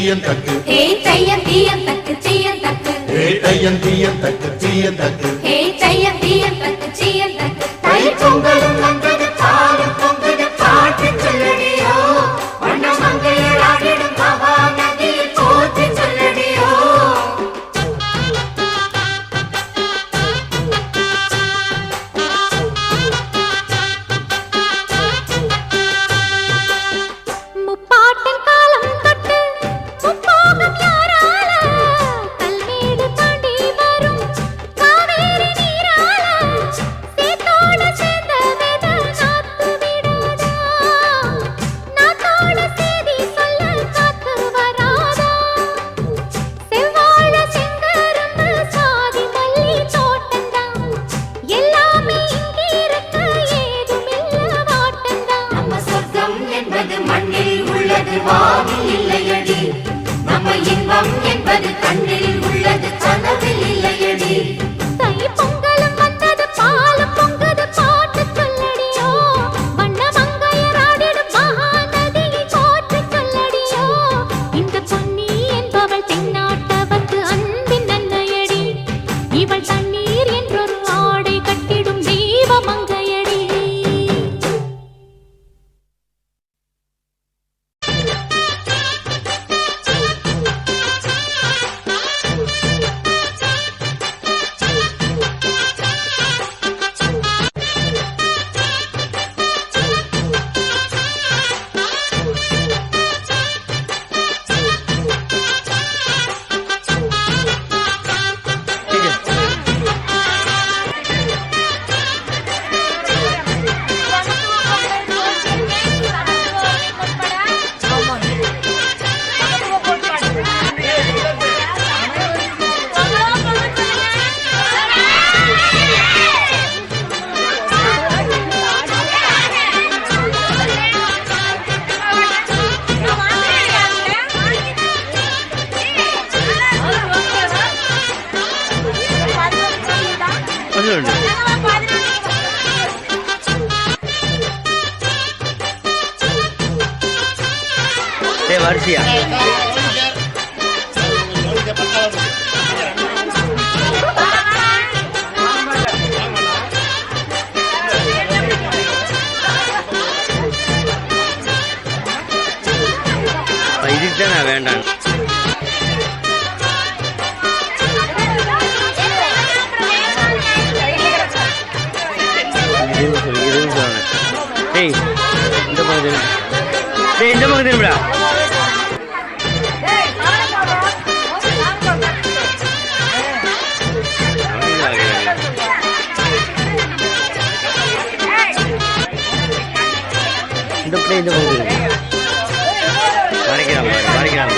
தீயன் தக்கு ஹே தையன் தீயன் தக்கு சீயன் தக்கு ஹே தையன் தீயன் தக்கு சீயன் தக்கு ஹே தையன் தீயன் தக்கு சீயன் தக்கு தை பொங்கலும் வந்தது பாலும் பொங்குது பாட்டு சொல்லடியோ வண்ண மங்கையராடிடும் மகா நதியில் போற்றி சொல்லடியோ முப்பாட்டின் காலம் தொட்டு முப்போகம் யாரால கல்மேடு தாண்டி வரும் காவேரி நீரால சேத்தோட சேர்ந்த வெத நாத்து விடாதா நாத்தோட சேதி சொல்ல காத்து வராதா செவ்வாழ செங்கரும்பு சாதி மல்லி தோட்டந்தான் எல்லாமே இங்கிருக்க ஏதுமில்ல வாட்டந்தான் நம்ம சொர்க்கம் என்பது மண்ணில் உள்ளது வானில் இல்லையடி நம்ம இன்பம் என்பது கண்ணில் உள்ளது கனவில் இல்லையடி தை பொங்கலும் வந்தது பாலும் பொங்குது பாட்டு சொல்லடியோ வண்ண மங்கையராடிடும் மகா நதியை போற்றி சொல்லடியோ இந்த பொன்னி என்பவள் தென்னாட்டவர்க்கு அன்பின் நன்மையடி இவள் தண்ணீர் என்றொரு ஆடை கட்டிடும் தெய்வ மங்கையடி வரிசையா இதுக்கு தான் நான் வேண்டாம் டேய் இந்த பக்கம் டேய் இந்த பக்கம் திரும்பிடா இந்த பிள்ளை இந்த பக்கம் வரைக்கிறான் வரைக்கிறான்